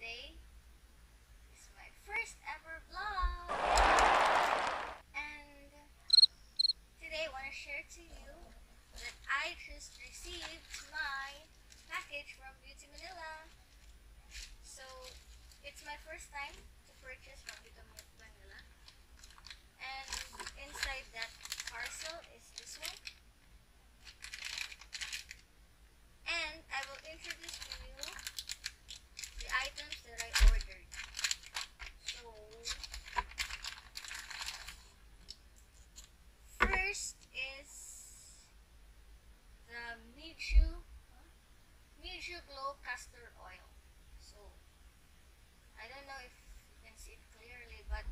today is my first ever vlog. And today I want to share to you that I just received my package from Beauty Manila. So it's my first time to purchase from Beauty Manila. And inside that parcel is this one. And I will introduce to you the items that I ordered. So, first is the Miju Glow Castor Oil. So, I don't know if you can see it clearly, but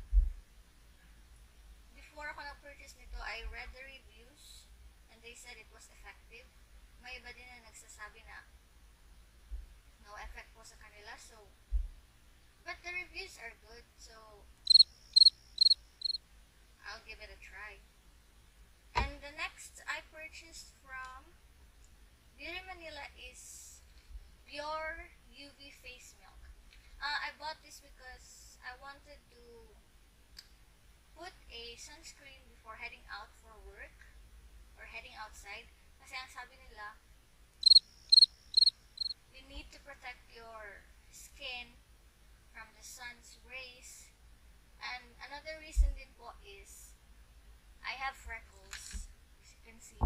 before ako na-purchase nito, I read the reviews and they said it was effective. May iba din na nagsasabi na no effect po sa kanila. So, but the reviews are good, so I'll give it a try. And the next I purchased from Beauty Manila is Pure UV Face Milk. I bought this because I wanted to put a sunscreen before heading out for work or heading outside. Kasi ang sabi nila, you need to protect your skin from the sun's rays. And another reason din po is I have freckles. As you can see.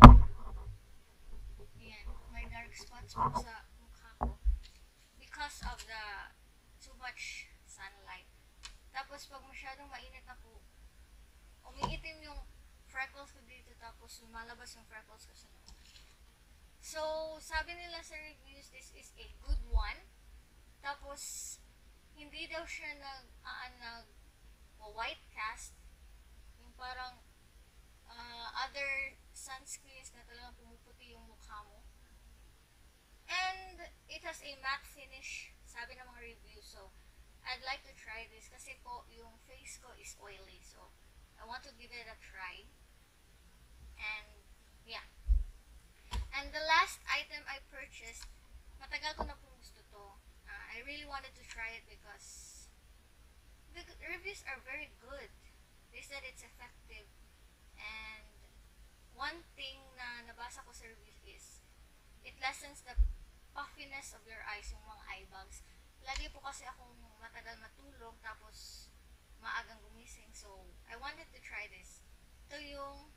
Ayan, may dark spots po sa mukha ko because of the too much sunlight. Tapos pag masyadong mainit na po, umiitim yung freckles ko dito, tapos lumalabas yung freckles ko sa loob. So, sabi nila sa reviews, this is a good one. Tapos, hindi daw siya white cast. Yung parang other sunscreens na talagang pumuputi yung mukha mo. And it has a matte finish, sabi ng mga reviews. So, I'd like to try this kasi po yung face ko is oily. So, I want to give it a try. And, yeah. And the last item I purchased, matagal ko na po gusto to. I really wanted to try it because the reviews are very good. They said it's effective. And one thing na nabasa ko sa reviews is, it lessens the puffiness of your eyes, yung mga eye bags. Lagi po kasi akong matagal matulog, tapos maagang gumising. So, I wanted to try this. Ito yung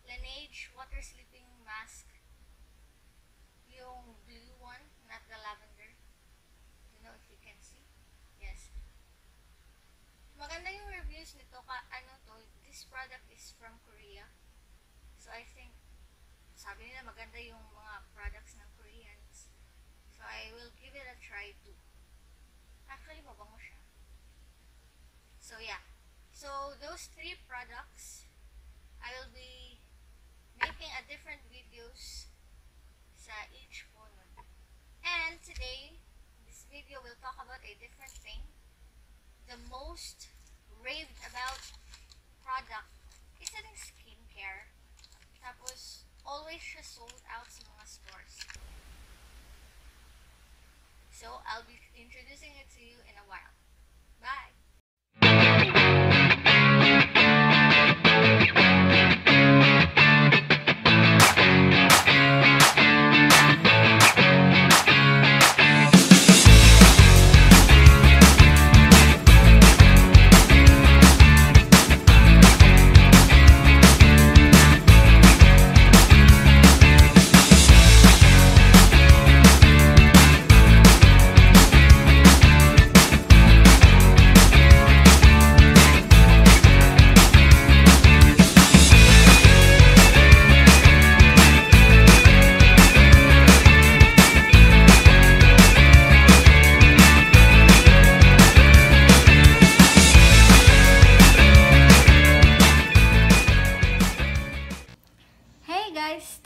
Laneige Water Sleeping Mask. Yung blue one, not the lavender. You know if you can see. Yes. Maganda yung reviews nito. This product is from Korea. So I think, sabi nila maganda yung mga products ng Koreans. So I will give it a try too. Actually, mabango siya. So yeah. So those 3 products, I will be making a different videos sa each phone. And today, this video will talk about a different thing. The most raved about product is I think skincare. Tapos, always siya sold out sa mga stores. So, I'll be introducing it to you in a while. Bye!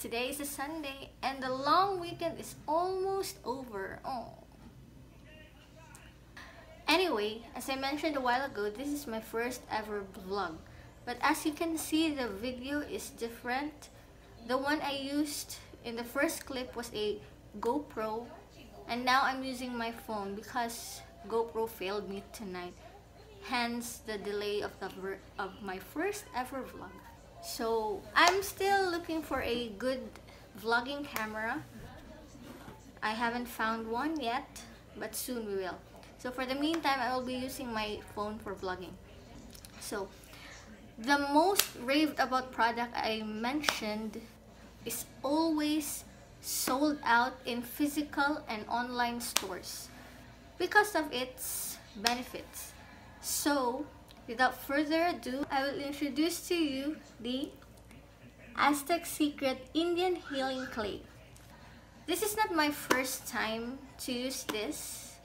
Today is a Sunday and the long weekend is almost over. Oh. Anyway, as I mentioned a while ago, this is my first ever vlog. But as you can see, the video is different. The one I used in the first clip was a GoPro, and now I'm using my phone because GoPro failed me tonight. Hence the delay of my first ever vlog. So I'm still looking for a good vlogging camera. I haven't found one yet, but soon we will. So for the meantime, I will be using my phone for vlogging. So the most raved about product I mentioned is always sold out in physical and online stores because of its benefits. So without further ado, I will introduce to you the Aztec Secret Indian Healing Clay. This is not my first time to use this.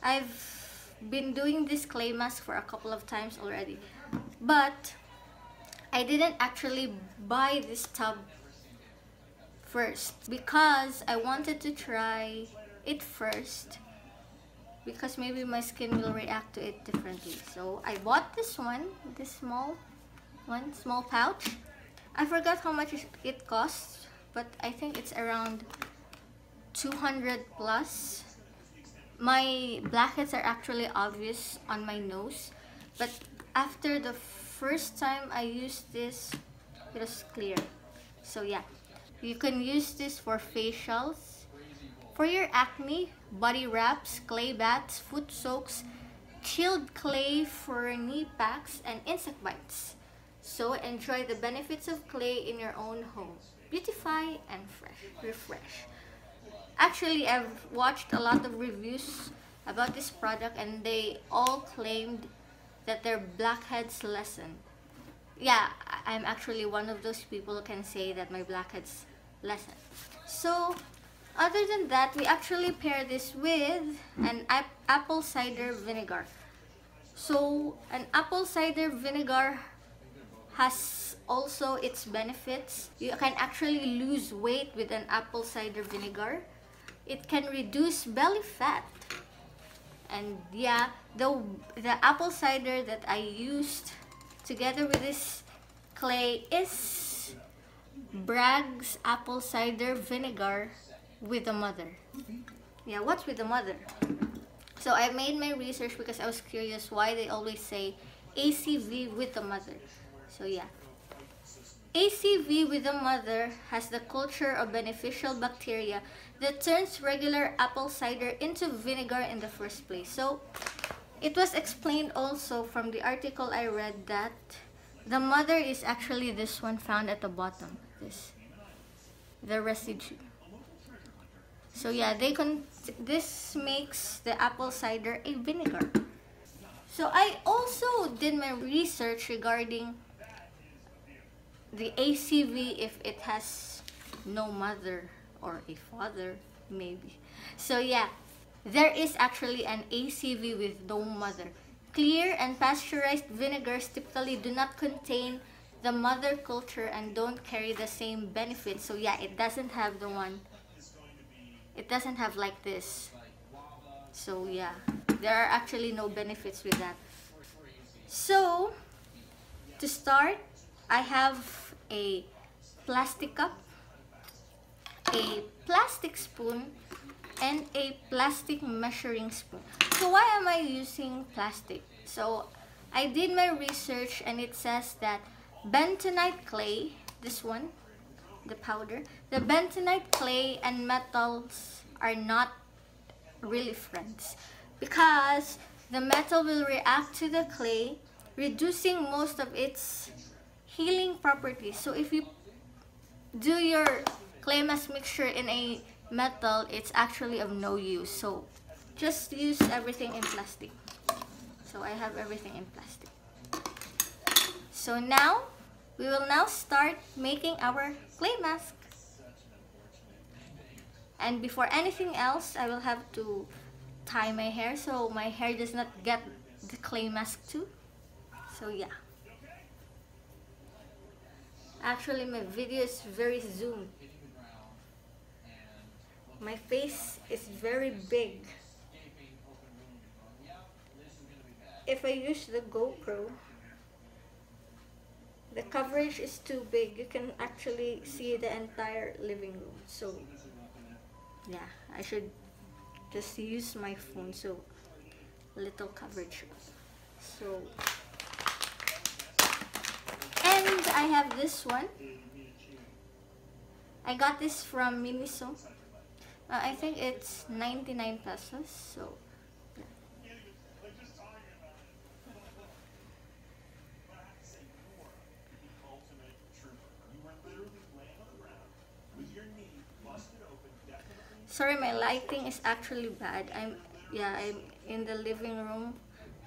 I've been doing this clay mask for a couple of times already, but I didn't actually buy this tub first because I wanted to try it first because maybe my skin will react to it differently. So I bought this one, this small pouch. I forgot how much it costs, but I think it's around 200 plus. My blackheads are actually obvious on my nose, but after the first time I used this, it was clear. So yeah, you can use this for facials, for your acne, body wraps, clay baths, foot soaks, chilled clay for knee packs, and insect bites. So enjoy the benefits of clay in your own home. Beautify and refresh. Actually, I've watched a lot of reviews about this product and they all claimed that their blackheads lessen. Yeah, I'm actually one of those people who can say that my blackheads lessen. So, other than that, we actually pair this with an apple cider vinegar. So, an apple cider vinegar has also its benefits. You can actually lose weight with an apple cider vinegar. It can reduce belly fat. And yeah, the apple cider that I used together with this clay is Bragg's apple cider vinegar with the mother. Yeah, what's with the mother? So I made my research because I was curious why they always say ACV with the mother. So yeah, ACV with the mother has the culture of beneficial bacteria that turns regular apple cider into vinegar in the first place. So it was explained also from the article I read that the mother is actually this one found at the bottom, the residue. So yeah, this makes the apple cider a vinegar. So I also did my research regarding the ACV, if it has no mother or a father, maybe. So yeah, there is actually an ACV with no mother. Clear and pasteurized vinegars typically do not contain the mother culture and don't carry the same benefits. So yeah, it doesn't have the one. It doesn't have like this. So yeah, there are actually no benefits with that. So to start, I have a plastic cup, a plastic spoon, and a plastic measuring spoon. So why am I using plastic? So I did my research and it says that bentonite clay, this one, the powder, the bentonite clay and metals are not really friends because the metal will react to the clay, reducing most of its healing properties. So if you do your clay mask mixture in a metal, it's actually of no use. So just use everything in plastic. So I have everything in plastic. So now we will now start making our clay mask. And before anything else, I will have to tie my hair so my hair does not get the clay mask too. So yeah. Actually, my video is very zoomed. My face is very big. If I use the GoPro, the coverage is too big. You can actually see the entire living room. So yeah, I should just use my phone. So little coverage. So, and I have this one. I got this from Miniso. I think it's 99 pesos. So, yeah. Sorry, my lighting is actually bad. I'm in the living room.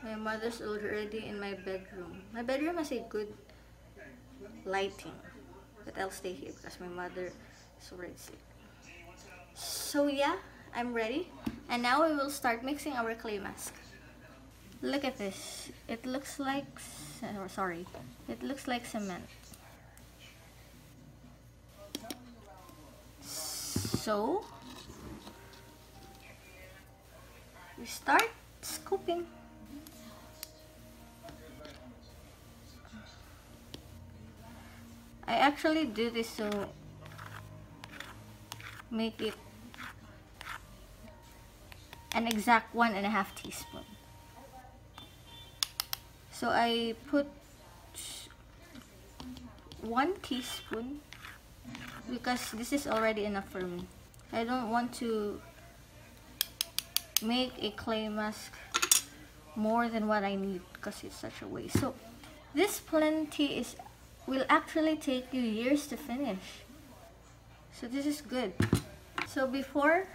My mother's already in my bedroom. My bedroom has a good lighting, but I'll stay here because my mother is already sick. So yeah, I'm ready. And now we will start mixing our clay mask. Look at this. It looks like, it looks like cement. So, we start scooping. I actually do this to make it an exact 1.5 teaspoon. So I put 1 teaspoon because this is already enough for me. I don't want to make a clay mask more than what I need because it's such a waste. So this plenty will actually take you years to finish. So this is good. So before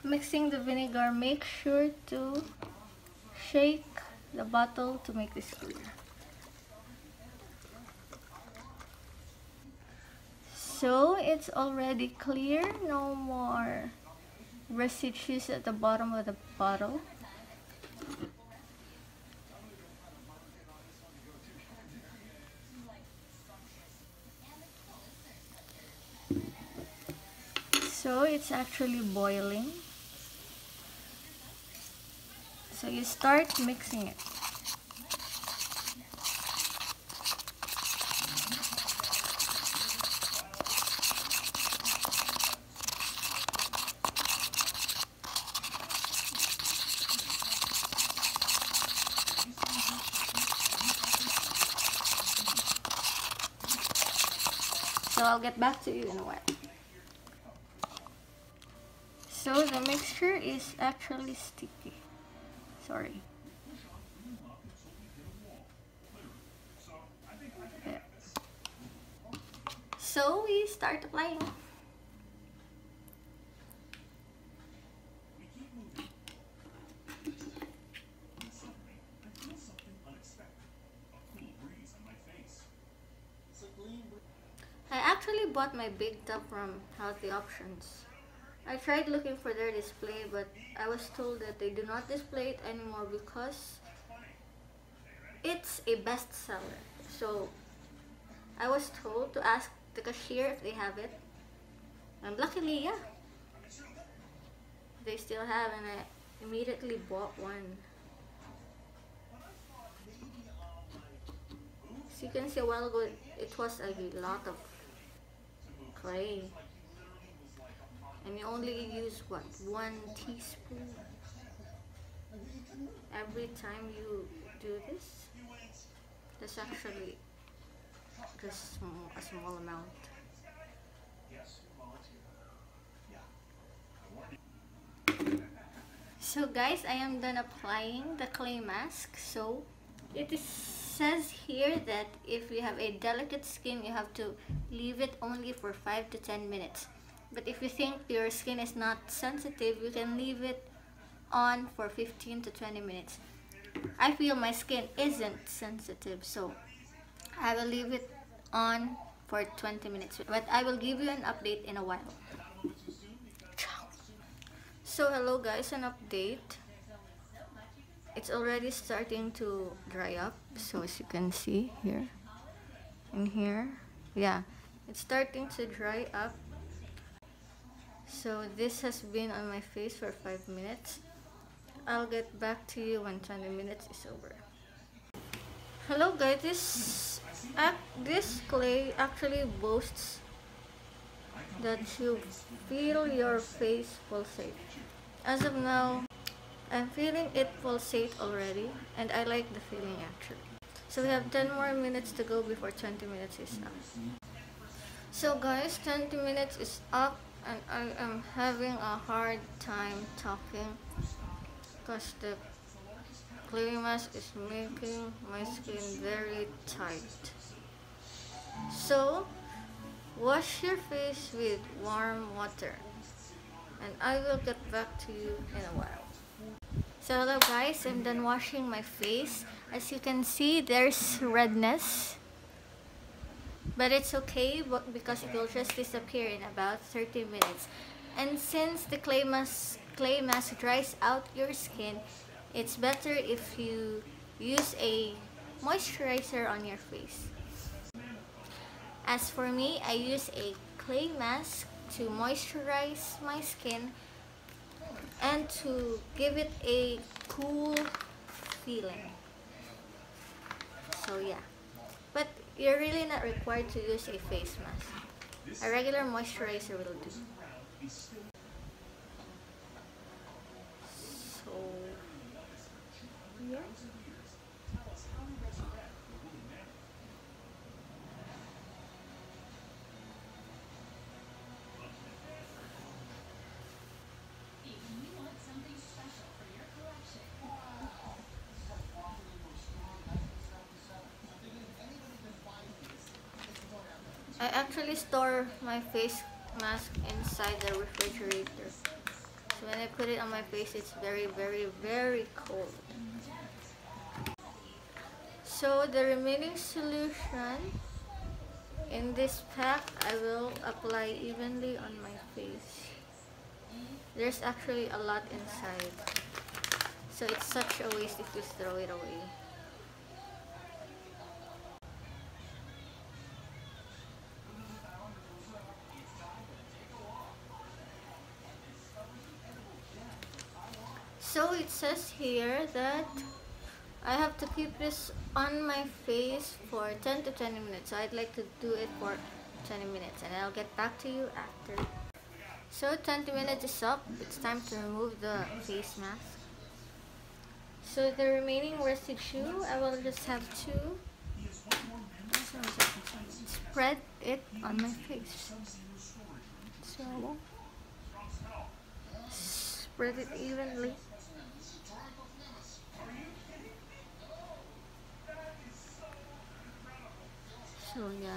mixing the vinegar, make sure to shake the bottle to make this clear. So it's already clear, no more residues at the bottom of the bottle. So it's actually boiling. So you start mixing it. So I'll get back to you in a while. So the mixture is actually sticky. Sorry. Yeah. So we start applying. I actually bought my big tub from Healthy Options. I tried looking for their display, but I was told that they do not display it anymore because it's a bestseller. So I was told to ask the cashier if they have it, and luckily, yeah, they still have, and I immediately bought one. So you can see a while ago, it was a lot of clay. And you only use what, 1 teaspoon every time you do this. That's actually just a small amount. So guys, I am done applying the clay mask. So says here that if you have a delicate skin, you have to leave it only for 5 to 10 minutes. But if you think your skin is not sensitive, you can leave it on for 15 to 20 minutes. I feel my skin isn't sensitive, so I will leave it on for 20 minutes. But I will give you an update in a while. So hello guys, an update. It's already starting to dry up. So as you can see here, in here, yeah, it's starting to dry up. So this has been on my face for 5 minutes. I'll get back to you when 20 minutes is over. Hello guys, this clay actually boasts that you feel your face pulsate. As of now, I'm feeling it pulsate already, and I like the feeling actually. So we have 10 more minutes to go before 20 minutes is up. So guys, 20 minutes is up, and I am having a hard time talking because the clay mask is making my skin very tight. So, wash your face with warm water, and I will get back to you in a while. So hello guys, I'm done washing my face. As you can see, there's redness. But it's okay because it will just disappear in about 30 minutes. And since the clay mask dries out your skin, it's better if you use a moisturizer on your face. As for me, I use a clay mask to moisturize my skin and to give it a cool feeling. So yeah. But you're really not required to use a face mask. A regular moisturizer will do. So, yeah. I actually store my face mask inside the refrigerator. So when I put it on my face, it's very, very, very cold. So the remaining solution in this pack, I will apply evenly on my face. There's actually a lot inside. So it's such a waste if you throw it away. So it says here that I have to keep this on my face for 10 to 20 minutes. So I'd like to do it for 20 minutes and I'll get back to you after. So 20 minutes is up. It's time to remove the face mask. So the remaining residue, I will just have to spread it on my face. So spread it evenly. So yeah.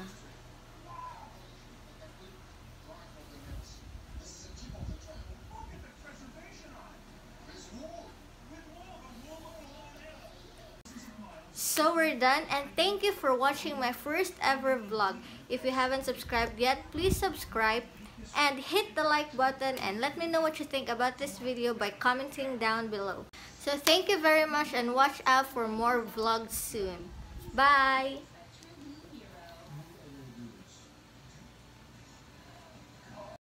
So we're done, and thank you for watching my first ever vlog. If you haven't subscribed yet, please subscribe and hit the like button and let me know what you think about this video by commenting down below. So thank you very much and watch out for more vlogs soon. Bye!